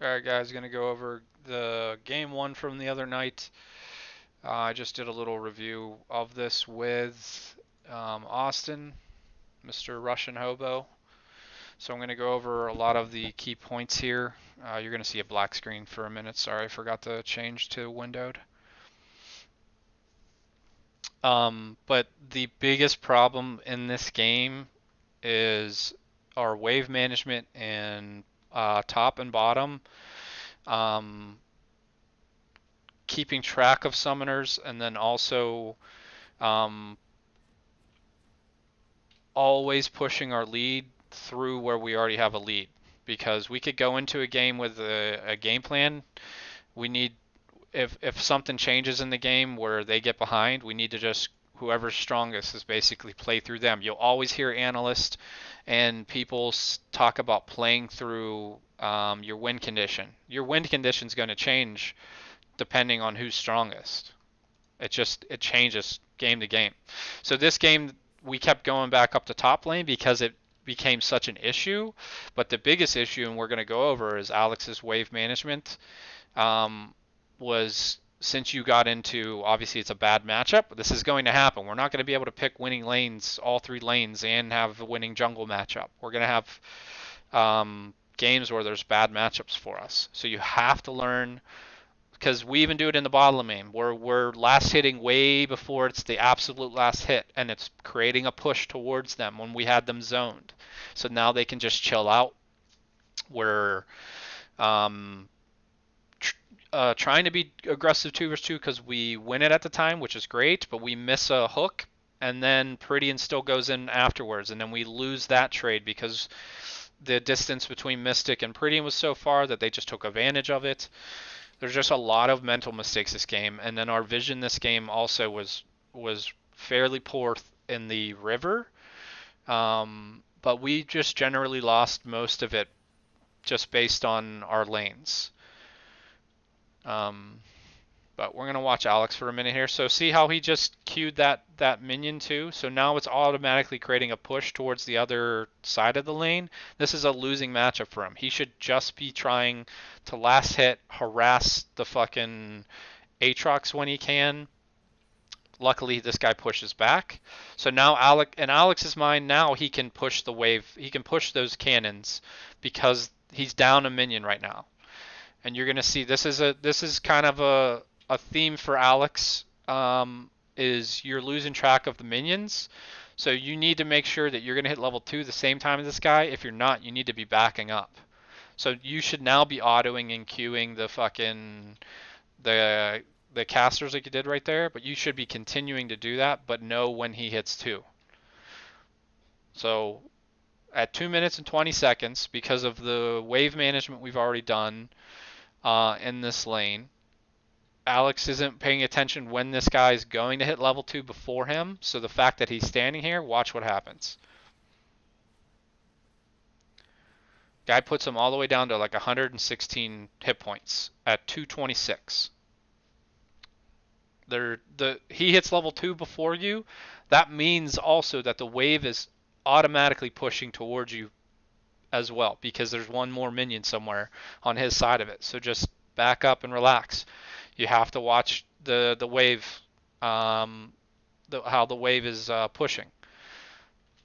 Alright guys, gonna go over the game one from the other night. I just did a little review of this with Austin, Mr. Russian Hobo. So I'm gonna go over a lot of the key points here. You're gonna see a black screen for a minute. Sorry, I forgot to change to windowed. But the biggest problem in this game is our wave management and top and bottom. Um, Keeping track of summoners, and then also um, always pushing our lead through where we already have a lead. Because we could go into a game with a game plan. We need, if something changes in the game where they get behind, we need to just, whoever's strongest is basically play through them. You'll always hear analysts and people talk about playing through your win condition. Your win condition is going to change depending on who's strongest. It changes game to game. So this game we kept going back up to top lane because it became such an issue. But the biggest issue, and we're going to go over, is Alex's wave management. Was since you got into, obviously it's a bad matchup. This is going to happen. We're not going to be able to pick winning lanes, all three lanes, and have a winning jungle matchup. We're going to have games where there's bad matchups for us. So you have to learn, because we even do it in the bottom lane where we're last hitting way before it's the absolute last hit, and it's creating a push towards them when we had them zoned. So now they can just chill out. We're um, trying to be aggressive 2 versus 2 because we win it at the time, which is great, but we miss a hook, and then Prydian still goes in afterwards, and then we lose that trade because the distance between Mystic and Prydian was so far that they just took advantage of it. There's just a lot of mental mistakes this game, and then our vision this game also was fairly poor in the river. But we just generally lost most of it just based on our lanes. Um, but we're gonna watch Alex for a minute here. So see how he just queued that minion too. So now it's automatically creating a push towards the other side of the lane. This is a losing matchup for him. He should just be trying to last hit, harass the fucking Aatrox when he can. Luckily, this guy pushes back. So now in Alex's mind, now he can push the wave. He can push those cannons because he's down a minion right now. And you're gonna see this is kind of a theme for Alex. Is you're losing track of the minions, so you need to make sure that you're gonna hit level 2 the same time as this guy. If you're not, you need to be backing up. So you should now be autoing and queuing the the casters like you did right there, but you should be continuing to do that, but know when he hits 2. So at 2 minutes and 20 seconds, because of the wave management we've already done in this lane, Alex isn't paying attention when this guy is going to hit level 2 before him. So the fact that he's standing here, watch what happens. Guy puts him all the way down to like 116 hit points at 226. He hits level 2 before you. That means also that the wave is automatically pushing towards you as well because there's one more minion somewhere on his side of it. So just back up and relax. You have to watch the wave, how the wave is pushing.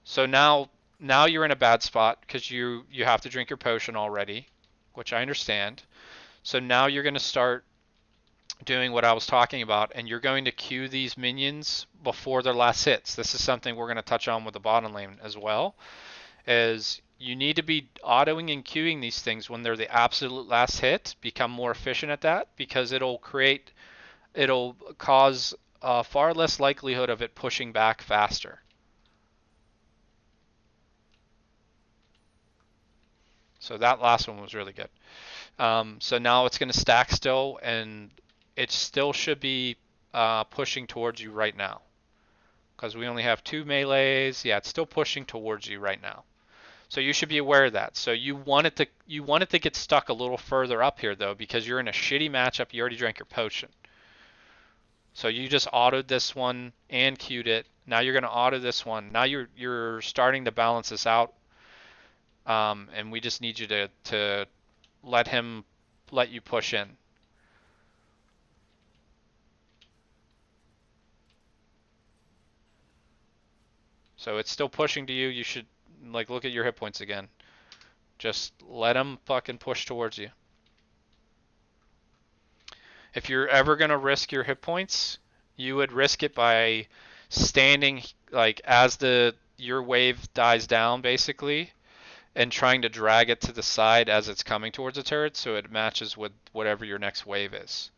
So now you're in a bad spot because you have to drink your potion already, which I understand. So now you're going to start doing what I was talking about, and you're going to queue these minions before their last hits. This is something we're going to touch on with the bottom lane as well. Is you need to be autoing and queuing these things when they're the absolute last hit. Become more efficient at that because it'll cause far less likelihood of it pushing back faster. So that last one was really good. So now it's going to stack still, and it still should be pushing towards you right now because we only have 2 melees. Yeah, it's still pushing towards you right now. So you should be aware of that. So you want it to get stuck a little further up here though because you're in a shitty matchup. You already drank your potion. So you just autoed this one and queued it. Now you're going to auto this one. Now you're starting to balance this out. And we just need you to let him let you push in. So it's still pushing to you. You should like look at your hit points again. Just let him fucking push towards you. If you're ever gonna risk your hit points, you would risk it by standing like as the your wave dies down basically and trying to drag it to the side as it's coming towards the turret so it matches with whatever your next wave is.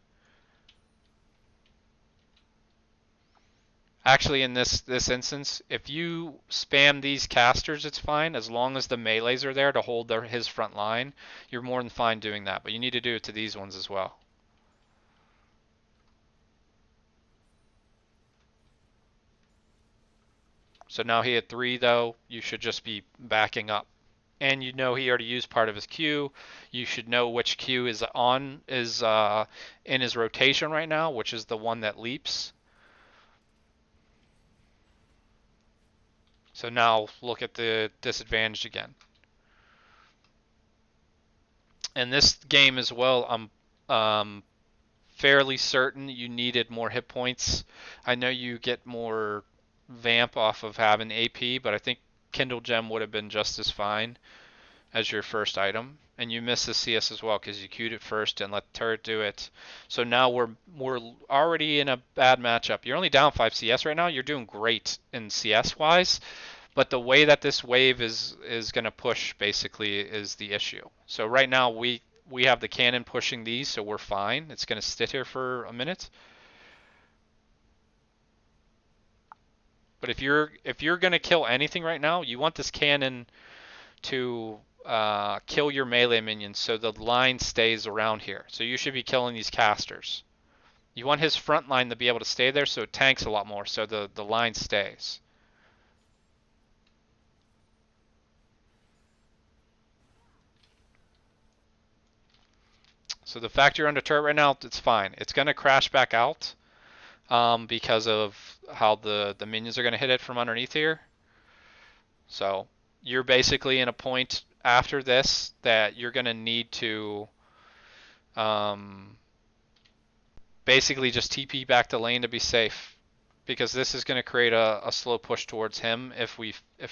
Actually, in this instance, if you spam these casters, it's fine as long as the melees are there to hold his front line. You're more than fine doing that, but you need to do it to these ones as well. So now he had 3 though. You should just be backing up. And you know he already used part of his Q. You should know which Q is in his rotation right now, which is the one that leaps. So now look at the disadvantage again. And this game as well, I'm fairly certain you needed more hit points. I know you get more vamp off of having AP, but I think Kindle Gem would have been just as fine as your first item. And you missed the CS as well because you queued it first and let the turret do it. So now we're already in a bad matchup. You're only down 5 CS right now. You're doing great in CS wise, but the way that this wave is going to push basically is the issue. So right now we have the cannon pushing these, so we're fine. It's going to sit here for a minute. But if you're going to kill anything right now, you want this cannon to kill your melee minions so the line stays around here. So you should be killing these casters. You want his front line to be able to stay there so it tanks a lot more so the line stays. So the fact you're under turret right now, it's fine. It's going to crash back out because of how the minions are going to hit it from underneath here. So you're basically in a point after this that you're going to need to basically just TP back to lane to be safe, because this is going to create a slow push towards him if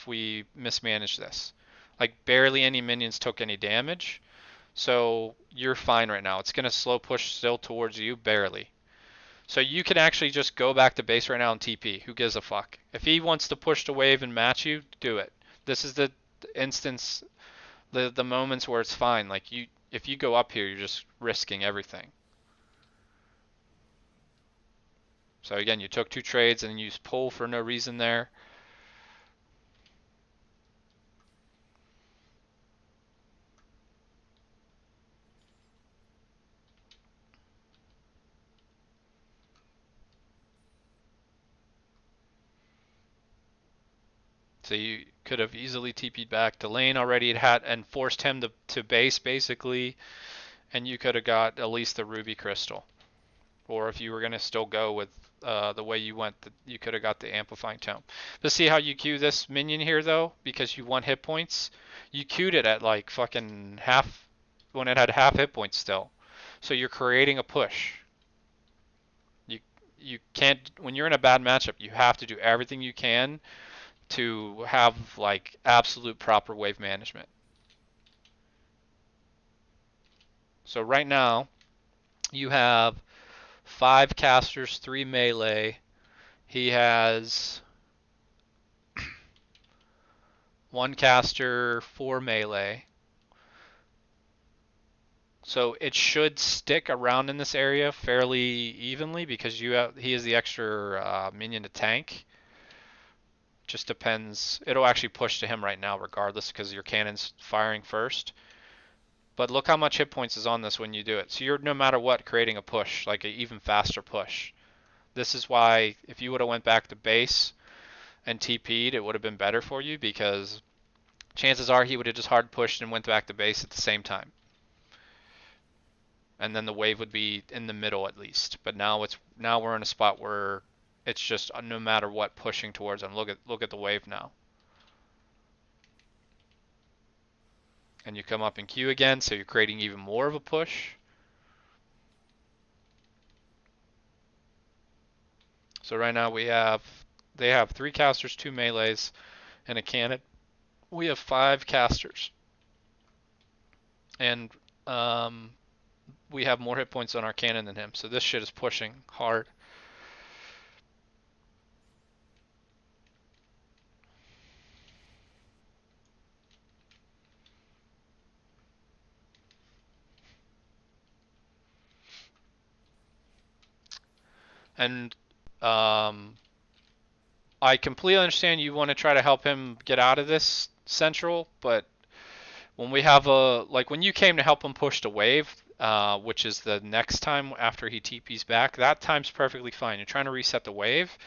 we mismanage this. Like barely any minions took any damage, so you're fine right now. It's going to slow push still towards you, barely. So you can actually just go back to base right now and TP. Who gives a fuck? If he wants to push the wave and match you, do it. This is the instance, the moments where it's fine. Like if you go up here, you're just risking everything. So again, you took 2 trades and you pull for no reason there. So you could have easily TP'd back to lane already. It had and forced him to base basically, and you could have got at least the ruby crystal. Or if you were gonna still go with the way you went, you could have got the amplifying tome. But see how you queue this minion here though, because you want hit points. You queued it at like fucking half when it had half hit points still. So you're creating a push. You can't when you're in a bad matchup. You have to do everything you can to have like absolute proper wave management. So right now you have 5 casters, 3 melee. He has 1 caster, 4 melee. So it should stick around in this area fairly evenly because he is the extra minion to tank. Just depends. It'll actually push to him right now regardless because your cannon's firing first. But look how much hit points is on this when you do it. So you're no matter what creating a push, like an even faster push. This is why if you would have went back to base and TP'd, it would have been better for you because chances are he would have just hard pushed and went back to base at the same time. And then the wave would be in the middle at least. But now we're in a spot where it's just no matter what pushing towards him. Look at the wave now. And you come up in queue again, so you're creating even more of a push. So right now they have 3 casters, 2 melees, and a cannon. We have 5 casters, and um, we have more hit points on our cannon than him. So this shit is pushing hard. And um, I completely understand you want to try to help him get out of this central, but when we have when you came to help him push the wave, which is the next time after he TP's back, that time's perfectly fine. You're trying to reset the wave,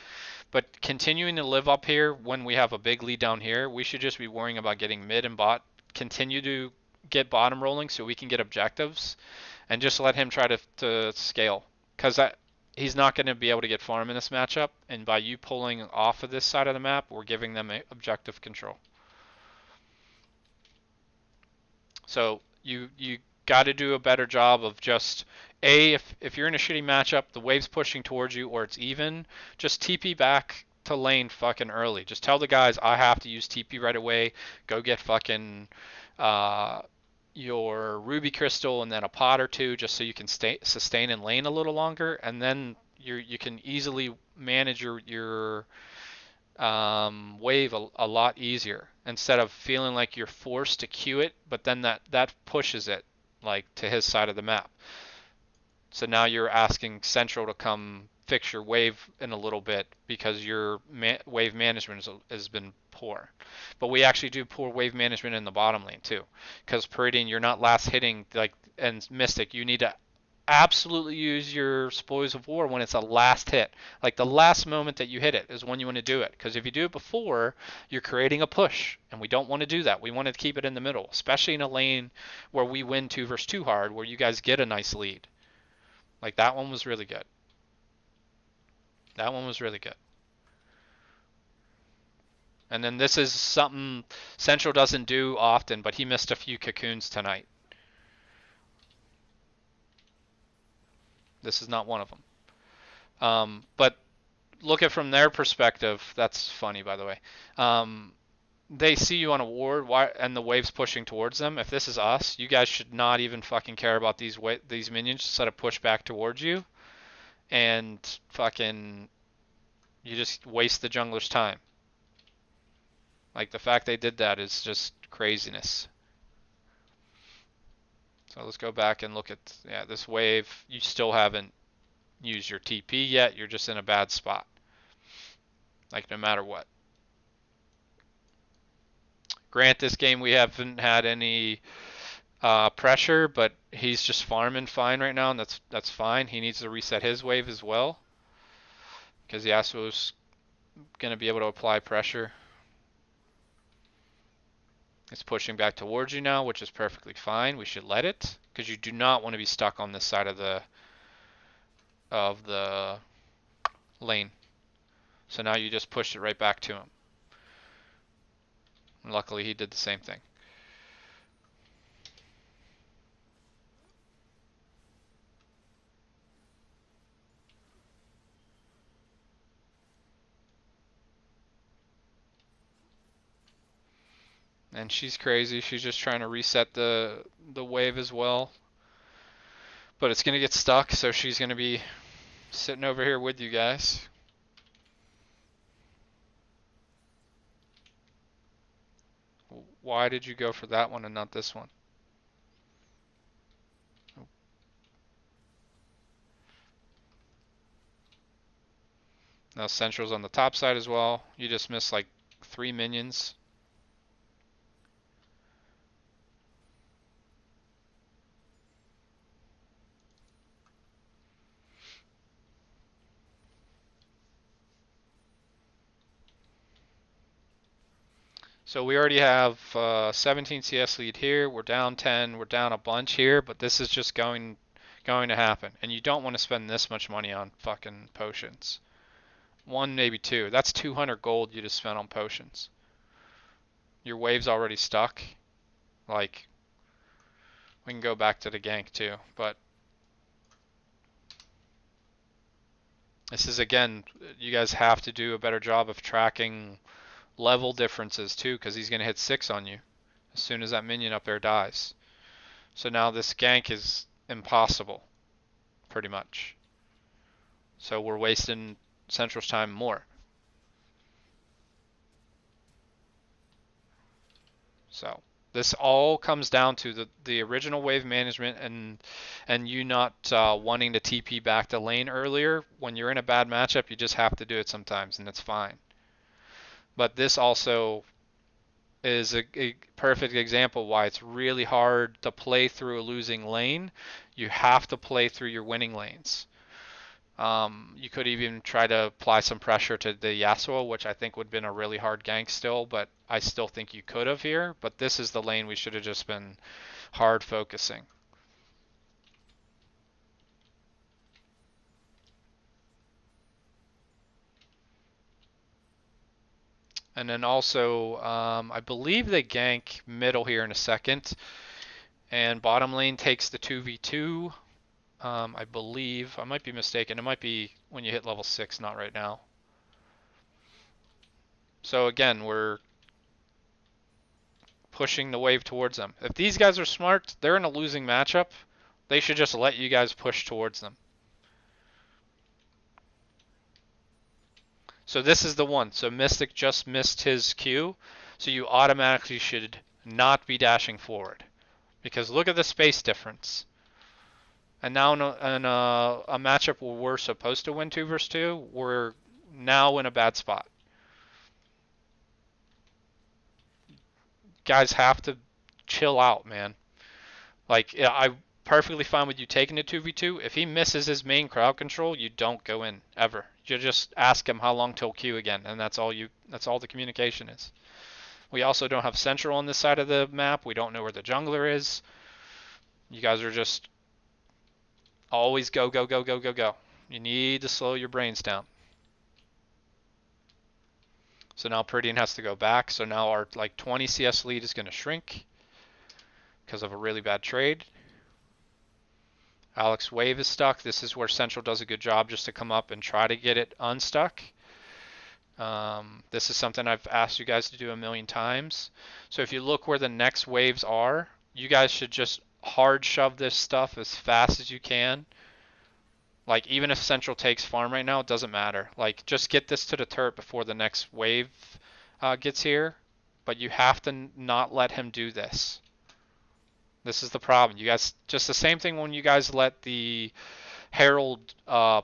but continuing to live up here when we have a big lead down here, we should just be worrying about getting mid and bot, continue to get bottom rolling so we can get objectives, and just let him try to scale. Because he's not going to be able to get farm in this matchup, and by you pulling off of this side of the map, we're giving them objective control. So you got to do a better job of just if you're in a shitty matchup, the wave's pushing towards you or it's even, just TP back to lane fucking early. Just tell the guys I have to use TP right away. Go get fucking uh, your ruby crystal and then a pot or two just so you can sustain in lane a little longer, and then you can easily manage your wave a lot easier instead of feeling like you're forced to queue it, but then that pushes it like to his side of the map. So now you're asking Central to come fix your wave in a little bit because your wave management has been poor. But we actually do poor wave management in the bottom lane too, because Peridian, you're not last hitting like, and Mystic, you need to absolutely use your spoils of war when it's a last hit. Like the last moment that you hit it is when you want to do it. Because if you do it before, you're creating a push, and we don't want to do that. We want to keep it in the middle, especially in a lane where we win 2 versus 2 hard, where you guys get a nice lead. Like that one was really good. That one was really good. And then this is something Central doesn't do often, but he missed a few cocoons tonight. This is not one of them. But look at from their perspective. That's funny, by the way. They see you on a ward, and the wave's pushing towards them. If this is us, you guys should not even fucking care about these minions. Just let it push back towards you, and fucking you just waste the jungler's time. Like the fact they did that is just craziness. So let's go back and look at this wave. You still haven't used your TP yet. You're just in a bad spot. Like no matter what. Grant, this game we haven't had any pressure, but he's just farming fine right now, and that's fine. He needs to reset his wave as well, because Yasuo's going to be able to apply pressure. It's pushing back towards you now, which is perfectly fine. We should let it, because you do not want to be stuck on this side of the lane. So now you just push it right back to him. And luckily he did the same thing. And she's crazy. She's just trying to reset the wave as well. But it's going to get stuck, so she's going to be sitting over here with you guys. Why did you go for that one and not this one? Now Central's on the top side as well. You just missed like 3 minions. So we already have 17 CS lead here. We're down 10. We're down a bunch here, but this is just going to happen. And you don't want to spend this much money on fucking potions. 1, maybe 2. That's 200 gold you just spent on potions. Your wave's already stuck. Like, we can go back to the gank too, but This is again, you guys have to do a better job of tracking level differences too, because he's going to hit 6 on you as soon as that minion up there dies. So now this gank is impossible, pretty much. So we're wasting Central's time more. So this all comes down to the original wave management and you not wanting to TP back to lane earlier. When you're in a bad matchup, you just have to do it sometimes, and it's fine. But this also is a perfect example why it's really hard to play through a losing lane. You have to play through your winning lanes. You could even try to apply some pressure to the Yasuo, which I think would have been a really hard gank still, but I still think you could have here. But this is the lane we should have just been hard focusing. And then also, I believe they gank middle here in a second, and bottom lane takes the 2v2. I believe, I might be mistaken, it might be when you hit level 6, not right now. So again, we're pushing the wave towards them. If these guys are smart, they're in a losing matchup. They should just let you guys push towards them. So this is the one. So Mystic just missed his Q, so you automatically should not be dashing forward. Because look at the space difference. And now in a matchup where we're supposed to win 2 versus 2, we're now in a bad spot. Guys have to chill out, man. Like, yeah, I'm perfectly fine with you taking a 2v2. If he misses his main crowd control, you don't go in ever. You just ask him how long till Q again, and that's all the communication is. We also don't have Central on this side of the map. We don't know where the jungler is. You guys are just always go, go, go, go, go, go. You need to slow your brains down. So now Prydian has to go back. So now our like 20 CS lead is going to shrink because of a really bad trade. Alex wave is stuck. This is where Central does a good job just to come up and try to get it unstuck. This is something I've asked you guys to do a million times. So if you look where the next waves are, you guys should just hard shove this stuff as fast as you can. Like, even if Central takes farm right now, it doesn't matter. Like, just get this to the turret before the next wave gets here. But you have to not let him do this. This is the problem. You guys, just the same thing when you guys let the Herald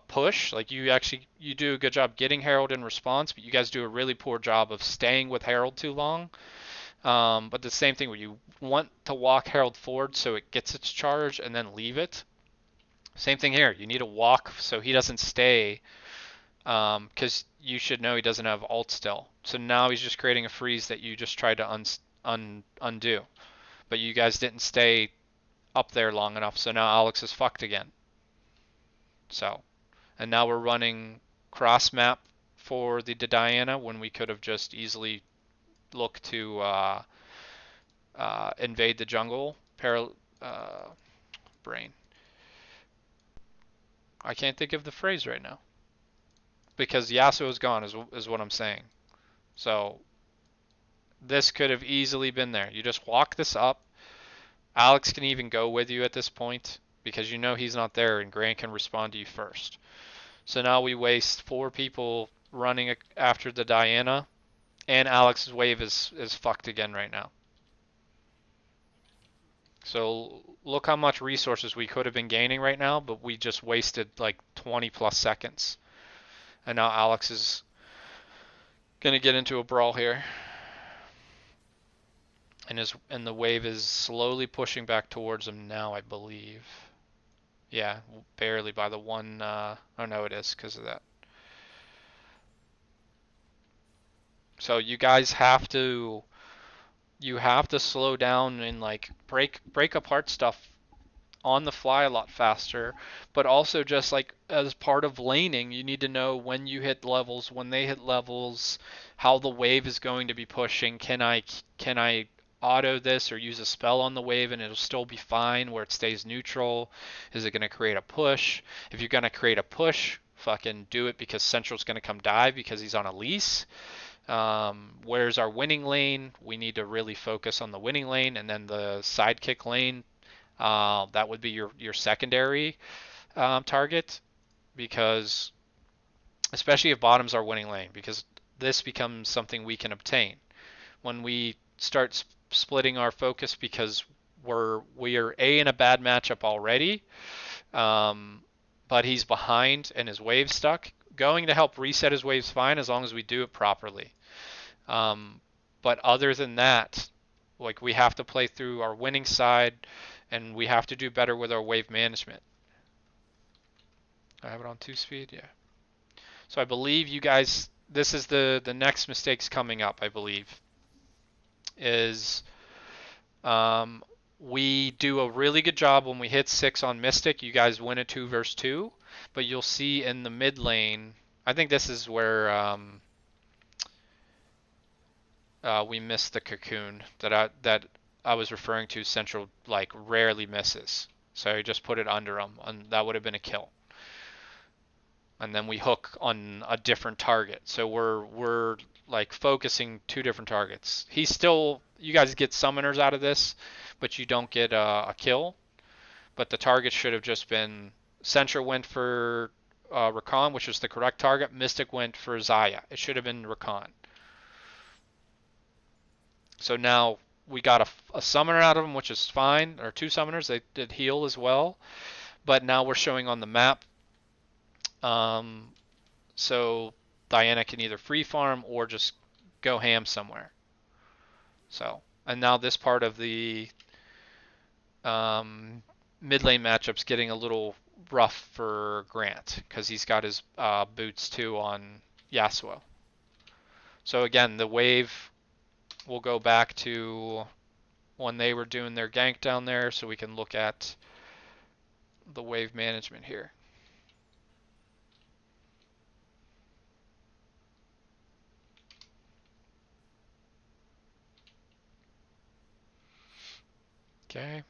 push. Like, you do a good job getting Herald in response, but you guys do a really poor job of staying with Herald too long. But the same thing where you want to walk Herald forward so it gets its charge and then leave it. Same thing here. You need to walk so he doesn't stay, because you should know he doesn't have ult still. So now he's just creating a freeze that you just tried to undo. But you guys didn't stay up there long enough, so now Alex is fucked again. So, and now we're running cross map for the Diana when we could have just easily looked to invade the jungle. Brain. I can't think of the phrase right now. Because Yasuo is gone is what I'm saying. So this could have easily been there. You just walk this up. Alex can even go with you at this point because you know he's not there and Grant can respond to you first. So now we waste 4 people running after the Diana, and Alex's wave is fucked again right now. So look how much resources we could have been gaining right now, but we just wasted like 20 plus seconds. And now Alex is going to get into a brawl here. And the wave is slowly pushing back towards him now, I believe. Yeah, barely by the one. Oh no, it is because of that. So you guys have to slow down and like break apart stuff on the fly a lot faster, but also just like as part of laning, you need to know when you hit levels, when they hit levels, how the wave is going to be pushing. Can I auto this or use a spell on the wave and it'll still be fine where it stays neutral? Is it going to create a push? If you're going to create a push, fucking do it because Central's going to come dive because he's on a lease. Where's our winning lane? We need to really focus on the winning lane, and then the sidekick lane. That would be your secondary target, because especially if bottom's our winning lane, because this becomes something we can obtain when we start splitting our focus, because we are in a bad matchup already, but he's behind and his wave's stuck. Going to help reset his wave's fine as long as we do it properly. But other than that, like, we have to play through our winning side, and we have to do better with our wave management. I have it on 2 speed, yeah. So I believe you guys, this is the next mistakes coming up, I believe, is we do a really good job when we hit 6 on Mystic. You guys win a 2 versus 2, but you'll see in the mid lane, I think this is where we missed the cocoon that I was referring to. Central like rarely misses, so I just put it under him, and that would have been a kill. And then we hook on a different target, so we're like focusing 2 different targets. You guys get summoners out of this, but you don't get a kill. But the target should have just been, Central went for Rakan, which was the correct target. Mystic went for Zaya. It should have been Rakan. So now we got a summoner out of them, which is fine, or 2 summoners. They did heal as well. But now we're showing on the map. So Diana can either free farm or just go ham somewhere. So, and now this part of the mid lane matchup's getting a little rough for Grant, because he's got his boots too on Yasuo. So again, the wave will go back to when they were doing their gank down there, so we can look at the wave management here. Okay.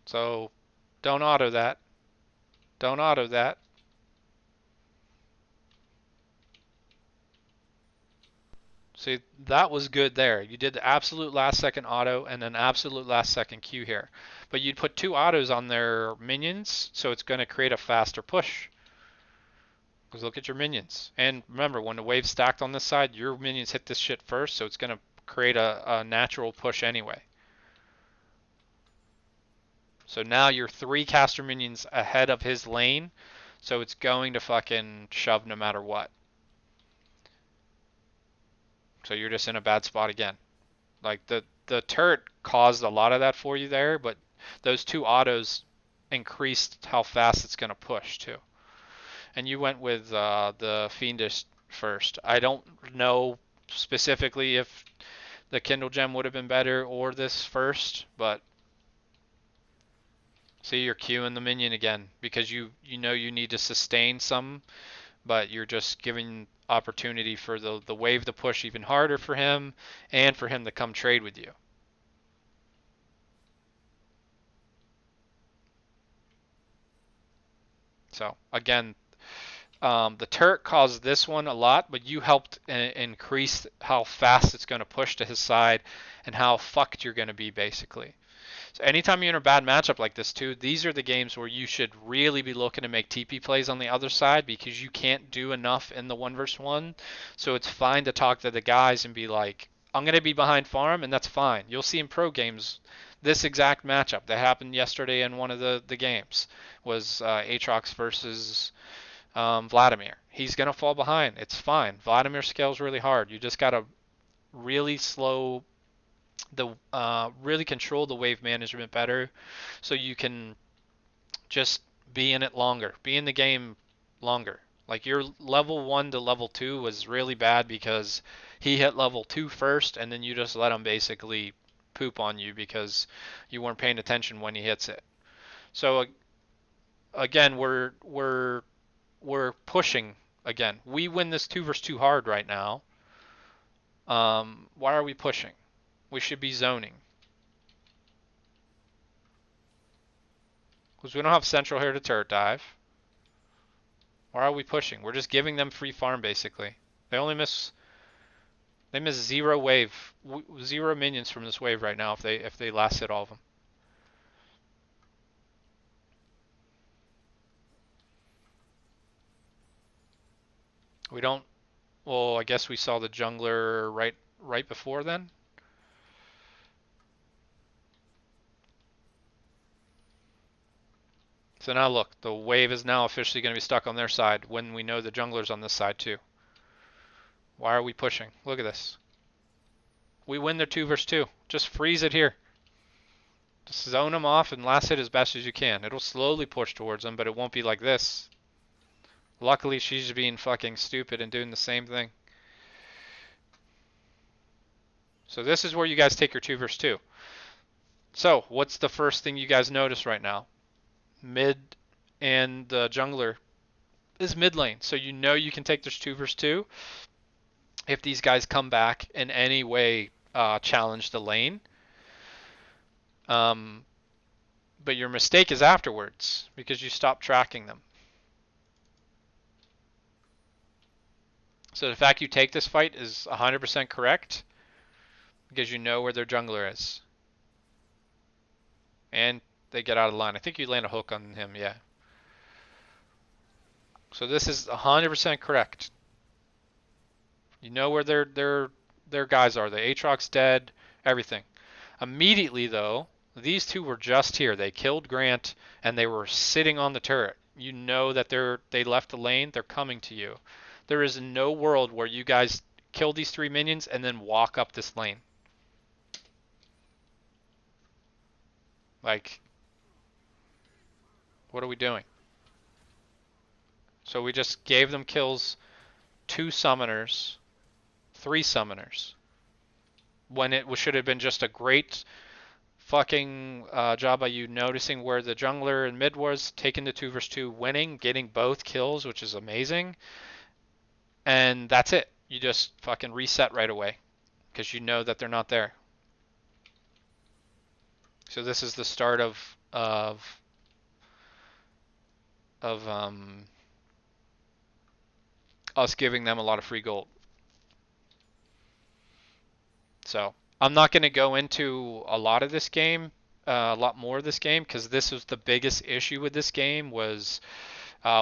So don't auto that. Don't auto that. See, that was good there. You did the absolute last second auto and then absolute last second Q here. But you'd put 2 autos on their minions, so it's going to create a faster push. Because look at your minions. And remember, when the wave's stacked on this side, your minions hit this shit first, so it's going to create a natural push anyway. So now you're 3 caster minions ahead of his lane, so it's going to fucking shove no matter what. So you're just in a bad spot again. Like, the turret caused a lot of that for you there, but those 2 autos increased how fast it's going to push too. And you went with the Fiendish first. I don't know specifically if the Kindle Gem would have been better or this first, but see, you're queuing the minion again because you know you need to sustain some, but you're just giving opportunity for the wave to push even harder for him and for him to come trade with you. So again, the turret caused this one a lot, but you helped increase how fast it's going to push to his side and how fucked you're going to be, basically. So anytime you're in a bad matchup like this too, these are the games where you should really be looking to make TP plays on the other side, because you can't do enough in the 1 versus 1. So it's fine to talk to the guys and be like, I'm going to be behind farm, and that's fine. You'll see in pro games this exact matchup that happened yesterday in one of the games was Aatrox versus Vladimir. He's going to fall behind. It's fine. Vladimir scales really hard. You just got to really really control the wave management better, so you can just be in it longer, be in the game longer. Like, your level 1 to level 2 was really bad because he hit level 2 first, and then you just let him basically poop on you because you weren't paying attention when he hits it. So again, we're pushing again. We win this 2 versus 2 hard right now. Why are we pushing? We should be zoning. Because we don't have central here to turret dive. Why are we pushing? We're just giving them free farm, basically. They only miss... They miss zero wave, zero minions from this wave right now if they last hit all of them. We don't. Well, I guess we saw the jungler right before then. So now look, the wave is now officially going to be stuck on their side when we know the jungler's on this side too. Why are we pushing? Look at this. We win their 2 versus 2. Just freeze it here. Just zone them off and last hit as best as you can. It'll slowly push towards them, but it won't be like this. Luckily, she's being fucking stupid and doing the same thing. So this is where you guys take your 2 versus 2. So what's the first thing you guys notice right now? Mid and the jungler is mid lane. So you know you can take this 2 versus 2 if these guys come back in any way challenge the lane. But your mistake is afterwards because you stop tracking them. So the fact you take this fight is 100% correct because you know where their jungler is. And they get out of line. I think you land a hook on him, yeah. So this is 100% correct. You know where their guys are. The Aatrox's dead, everything. Immediately though, these two were just here. They killed Grant and they were sitting on the turret. You know that they left the lane, they're coming to you. There is no world where you guys kill these 3 minions and then walk up this lane. Like, what are we doing? So we just gave them kills, 2 summoners, 3 summoners. When it should have been just a great fucking job by you noticing where the jungler and mid was, taking the 2 versus 2, winning, getting both kills, which is amazing. And that's it. You just fucking reset right away because you know that they're not there. So this is the start of us giving them a lot of free gold. So I'm not going to go into a lot of this game, a lot more of this game, because this was the biggest issue with this game was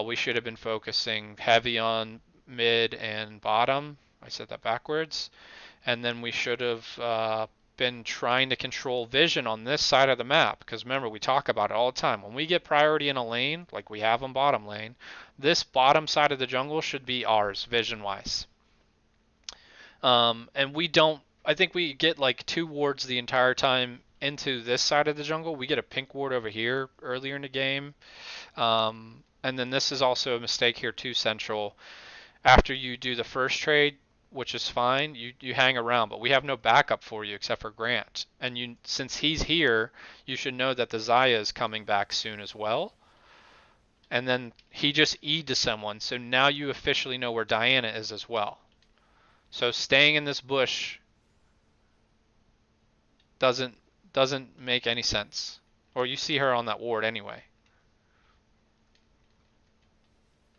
we should have been focusing heavy on mid and bottom. I said that backwards. And then we should have been trying to control vision on this side of the map, because remember, we talk about it all the time. When we get priority in a lane, like we have on bottom lane, this bottom side of the jungle should be ours, vision-wise. And we don't, I think we get like 2 wards the entire time into this side of the jungle. We get a pink ward over here earlier in the game. And then this is also a mistake here too, Central. After you do the first trade, which is fine, you hang around, but we have no backup for you except for Grant. And since he's here, you should know that the Xayah is coming back soon as well. And then he just E'd to someone, so now you officially know where Diana is as well. So staying in this bush doesn't make any sense. Or you see her on that ward anyway.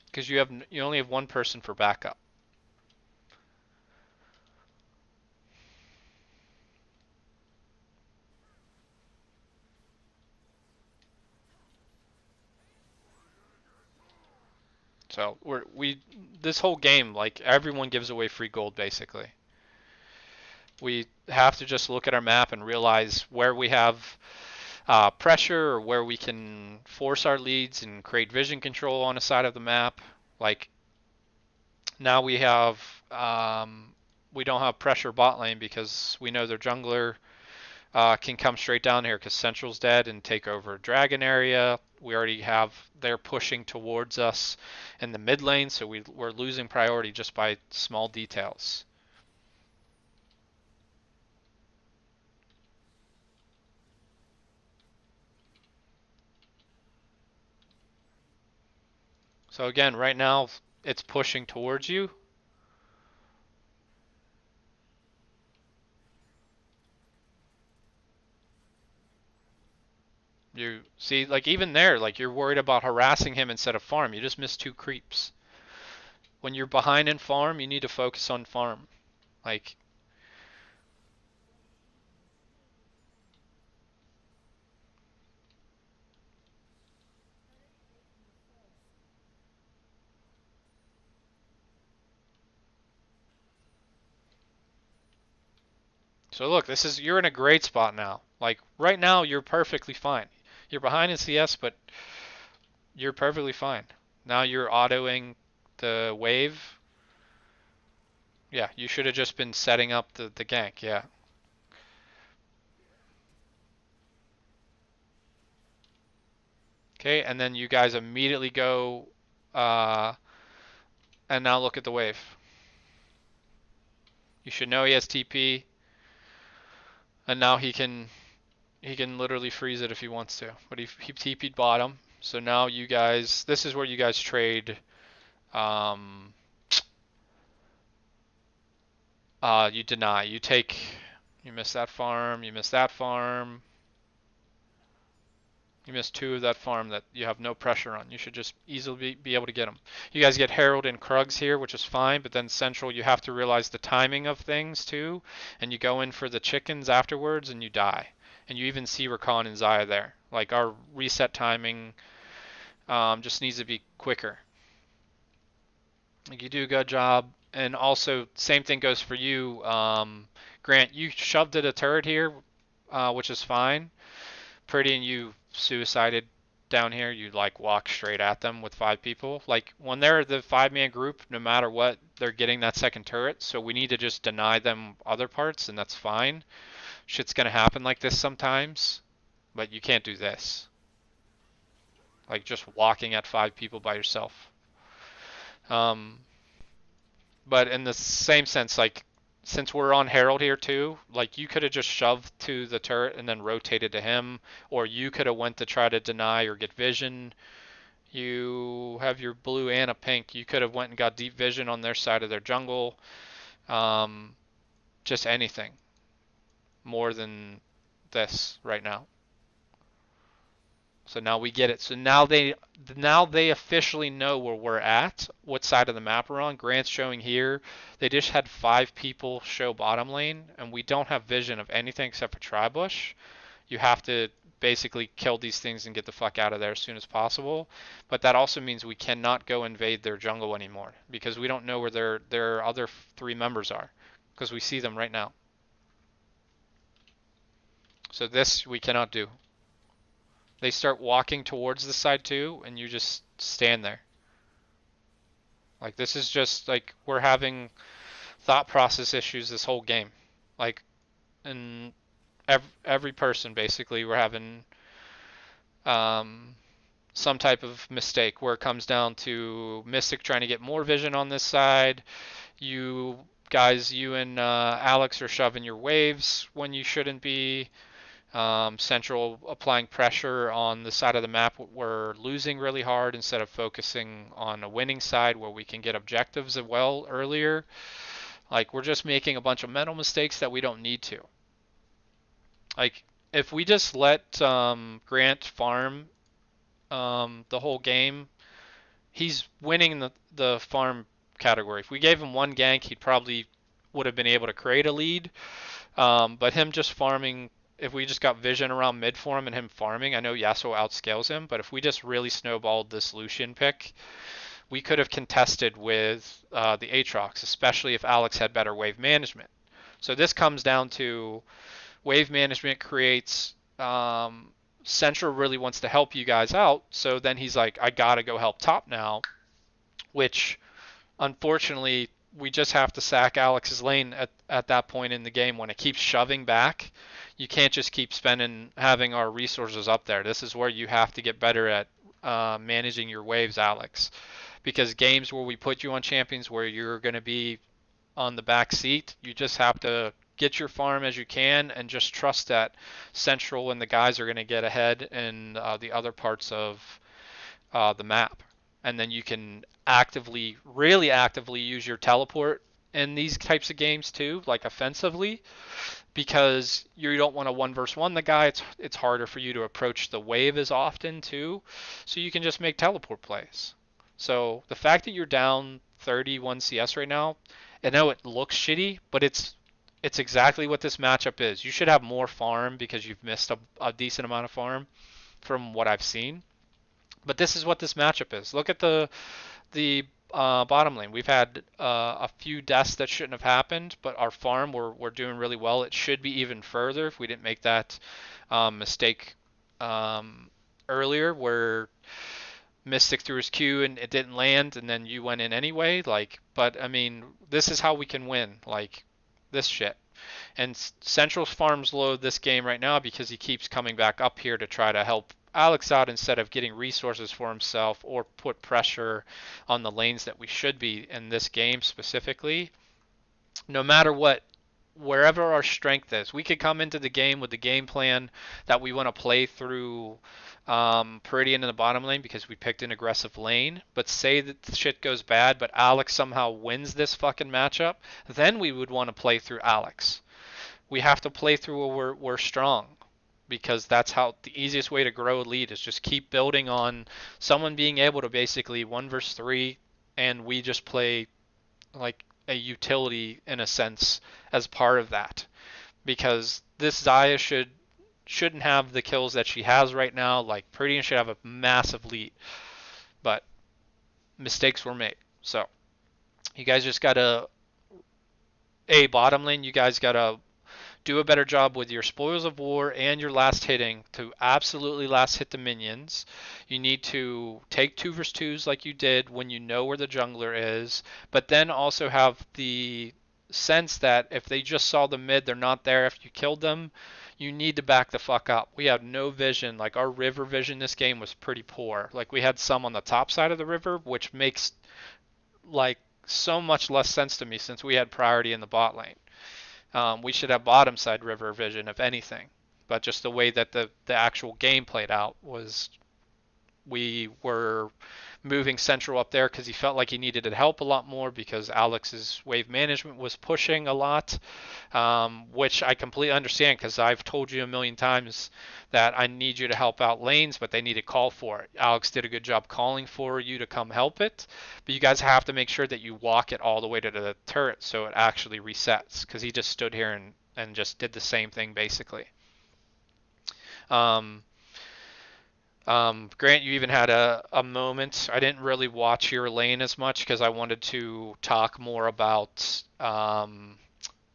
Because you only have 1 person for backup. So this whole game, like, everyone gives away free gold basically. We have to just look at our map and realize where we have pressure or where we can force our leads and create vision control on a side of the map. Like now we have we don't have pressure bot lane because we know their jungler can come straight down here because Central's dead and take over Dragon area. We already have, they're pushing towards us in the mid lane, so we're losing priority just by small details. So again, right now it's pushing towards you. You see, like even there, like you're worried about harassing him instead of farm. You just missed two creeps. When you're behind in farm, you need to focus on farm. Like, so look, this is you're in a great spot now. Like right now, you're perfectly fine. You're behind in CS, but you're perfectly fine. Now you're autoing the wave. Yeah, you should have just been setting up the gank. Yeah. Okay, and then you guys immediately go, uh, and now look at the wave. You should know he has TP, and now he can literally freeze it if he wants to. But he TP'd bottom, so now you guys, this is where you guys trade. Um, you deny. You take. You miss that farm. You miss that farm. You missed two of that farm that you have no pressure on. You should just easily be able to get them. You guys get Herald and Krugs here, which is fine, but then Central, you have to realize the timing of things too, and you go in for the chickens afterwards and you die. And you even see Rakan and Zaya there. Like our reset timing just needs to be quicker. Like you do a good job. And also, same thing goes for you, Grant. You shoved at a turret here, which is fine. Pretty and you suicided down here, you like walk straight at them with five people. Like when they're the 5-man group, no matter what, they're getting that second turret. So we need to just deny them other parts, and that's fine. Shit's gonna happen like this sometimes, but you can't do this. Like just walking at five people by yourself. Um, but in the same sense, like since we're on Herald here too, like you could have just shoved to the turret and then rotated to him, or you could have went to try to deny or get vision. You have your blue and a pink. You could have went and got deep vision on their side of their jungle. Um, just anything more than this right now. So now we get it. So now they officially know where we're at, what side of the map we're on. Grant's showing here. They just had five people show bottom lane, and we don't have vision of anything except for Tribush. You have to basically kill these things and get the fuck out of there as soon as possible. But that also means we cannot go invade their jungle anymore because we don't know where their other three members are because we see them right now. So this we cannot do. They start walking towards the side too, and you just stand there. Like this is just like we're having thought process issues this whole game. Like in every person basically we're having um, some type of mistake where it comes down to Mystic trying to get more vision on this side. You guys, you and Alex are shoving your waves when you shouldn't be. Central applying pressure on the side of the map we're losing really hard instead of focusing on a winning side where we can get objectives as well earlier. Like we're just making a bunch of mental mistakes that we don't need to. Like if we just let Grant farm the whole game, he's winning the farm category. If we gave him one gank, he'd probably would have been able to create a lead. But him just farming, if we just got vision around mid for him and him farming, I know Yasuo outscales him, but if we just really snowballed this Lucian pick, we could have contested with the Aatrox, especially if Alex had better wave management. So this comes down to wave management creates Central really wants to help you guys out, so then he's like, I gotta go help top now, which unfortunately we just have to sack Alex's lane at that point in the game when it keeps shoving back. You can't just keep spending having our resources up there. This is where you have to get better at managing your waves, Alex. Because games where we put you on champions where you're going to be on the back seat, you just have to get your farm as you can and just trust that Central and the guys are going to get ahead in the other parts of the map. And then you can actively, really actively use your teleport in these types of games too, like offensively. because you don't want to one versus one the guy. It's harder for you to approach the wave as often too, so you can just make teleport plays. So the fact that you're down 31 CS right now, I know it looks shitty, but it's exactly what this matchup is. You should have more farm because you've missed a decent amount of farm from what I've seen. But this is what this matchup is. Look at the bottom lane. We've had a few deaths that shouldn't have happened, but our farm we're doing really well. It should be even further if we didn't make that mistake earlier where Mystic threw his Q and it didn't land, and then you went in anyway. Like, but I mean, this is how we can win. Like this shit. And Central's farms low this game right now because he keeps coming back up here to try to help Alex out instead of getting resources for himself or put pressure on the lanes that we should be in this game specifically. No matter what, wherever our strength is, we could come into the game with the game plan that we want to play through Peridian in the bottom lane because we picked an aggressive lane. But say that the shit goes bad, but Alex somehow wins this fucking matchup, then we would want to play through Alex. We have to play through where we're strong because that's how the easiest way to grow a lead is just keep building on someone being able to basically 1 versus 3 and we just play like a utility in a sense as part of that because this Zaya shouldn't have the kills that she has right now. Like Peridian should have a massive lead, but mistakes were made. So you guys just gotta bottom lane. You guys gotta do a better job with your spoils of war and your last hitting to absolutely last hit the minions. You need to take 2 versus 2s like you did when you know where the jungler is, but then also have the sense that if they just saw the mid, they're not there if you killed them, you need to back the fuck up. We had no vision. Like our river vision this game was pretty poor. Like we had some on the top side of the river, which makes like so much less sense to me since we had priority in the bot lane. We should have bottom side river vision, if anything. But just the way that the actual game played out was we were moving Central up there because he felt like he needed to help a lot more because Alex's wave management was pushing a lot, which I completely understand because I've told you a million times that I need you to help out lanes, but they need to call for it. Alex did a good job calling for you to come help it, but you guys have to make sure that you walk it all the way to the turret so it actually resets because he just stood here and just did the same thing basically. Um, Grant, you even had a moment. I didn't really watch your lane as much because I wanted to talk more about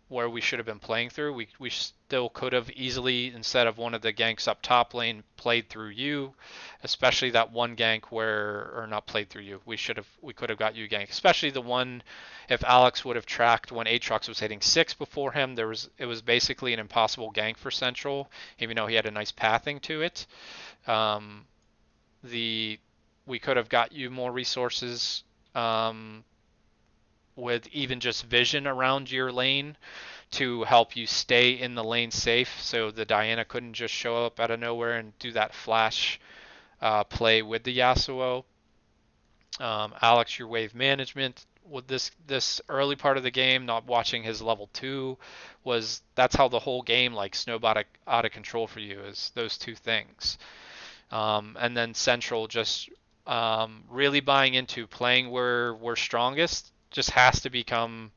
where we should have been playing through. We still could have easily, instead of one of the ganks up top lane, played through you, especially that one gank where, or not played through you. We could have got you gank, especially the one if Alex would have tracked when Aatrox was hitting 6 before him. It was basically an impossible gank for Central, even though he had a nice pathing to it. Um, we could have got you more resources with even just vision around your lane to help you stay in the lane safe so the Diana couldn't just show up out of nowhere and do that flash play with the Yasuo. Alex, your wave management with this early part of the game, not watching his level 2 that's how the whole game like snowballed out of control for you is those two things. And then Central just really buying into playing where we're strongest just has to become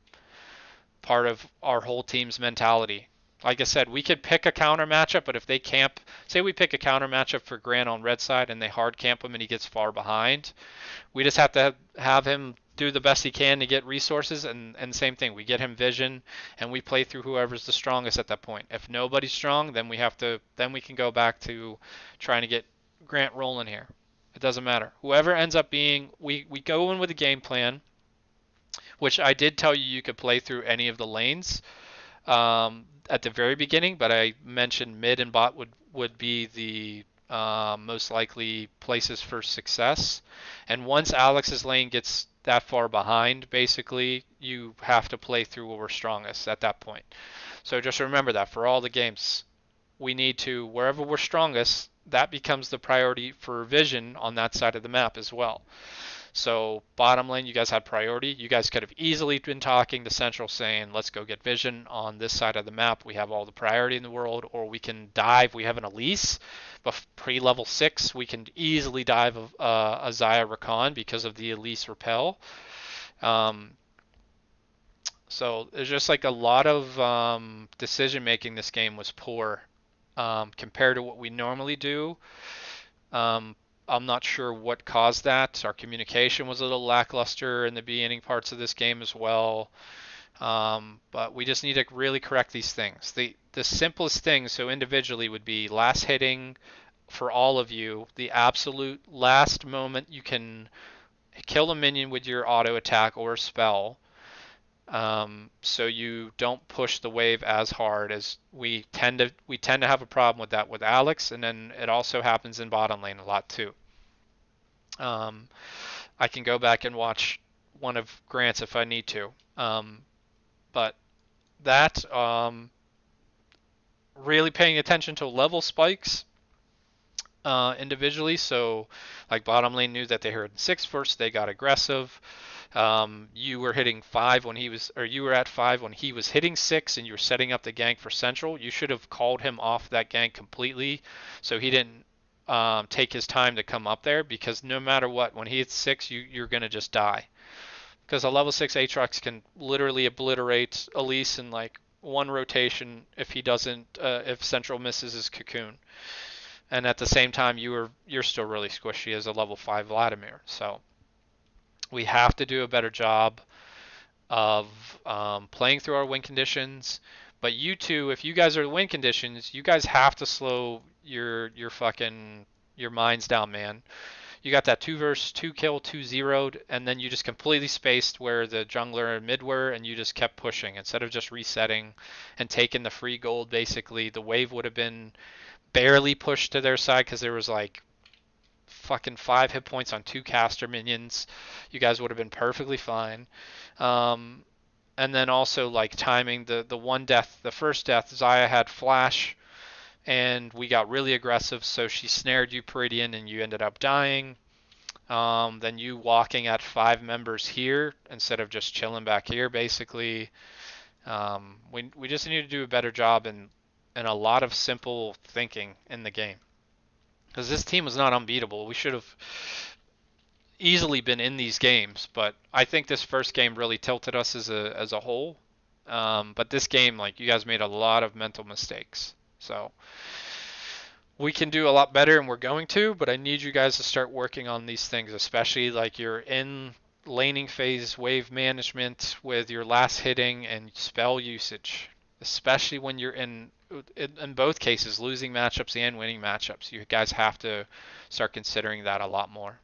part of our whole team's mentality. Like I said, we could pick a counter matchup, but if they camp, say we pick a counter matchup for Grant on red side and they hard camp him and he gets far behind, we just have to have him do the best he can to get resources and same thing, we get him vision and we play through whoever's the strongest at that point. If nobody's strong, then we can go back to trying to get Grant rolling here. It doesn't matter. Whoever ends up being, we go in with a game plan, which I did tell you you could play through any of the lanes at the very beginning, but I mentioned mid and bot would be the most likely places for success. And once Alex's lane gets that far behind, basically, you have to play through where we're strongest at that point. So just remember that for all the games, we need to, wherever we're strongest, that becomes the priority for vision on that side of the map as well. So bottom lane, you guys had priority. You guys could have easily been talking to Central saying, let's go get Vision on this side of the map. We have all the priority in the world, or we can dive. We have an Elise, but pre-level 6, we can easily dive a Xayah Rakan because of the Elise repel. Um, so there's just like a lot of decision making this game was poor compared to what we normally do. Um, I'm not sure what caused that. Our communication was a little lackluster in the beginning parts of this game as well. But we just need to really correct these things. The simplest thing, so individually, would be last hitting for all of you. The absolute last moment you can kill a minion with your auto attack or spell. So you don't push the wave as hard as we tend to have a problem with that with Alex, and then it also happens in bottom lane a lot too. Um, I can go back and watch one of Grant's if I need to. But that really paying attention to level spikes individually. So like bottom lane knew that they heard 6 first, they got aggressive. You were hitting 5 when he was, or you were at 5 when he was hitting 6, and you were setting up the gank for Central. You should have called him off that gank completely, so he didn't take his time to come up there. Because no matter what, when he hits 6, you're gonna just die. Because a level 6 Aatrox can literally obliterate Elise in like one rotation if he doesn't, if Central misses his cocoon. And at the same time, you're still really squishy as a level 5 Vladimir. So we have to do a better job of playing through our win conditions. But you two, if you guys are the win conditions, you guys have to slow your fucking your minds down, man. You got that 2 versus 2 kill, 2 zeroed, and then you just completely spaced where the jungler and mid were, and you just kept pushing instead of just resetting and taking the free gold. Basically, the wave would have been barely pushed to their side because there was like fucking 5 hit points on 2 caster minions. You guys would have been perfectly fine. Um, and then also like timing the one death, the first death, Xayah had flash, and we got really aggressive, so she snared you Peridian, and you ended up dying. Then you walking at 5 members here instead of just chilling back here, basically. We just need to do a better job in a lot of simple thinking in the game. Because this team was not unbeatable. We should have easily been in these games, but I think this first game really tilted us as a whole. But this game, like, you guys made a lot of mental mistakes. So we can do a lot better, and we're going to, but I need you guys to start working on these things, especially like your in laning phase wave management with your last hitting and spell usage, especially when you're in both cases losing matchups and winning matchups. You guys have to start considering that a lot more.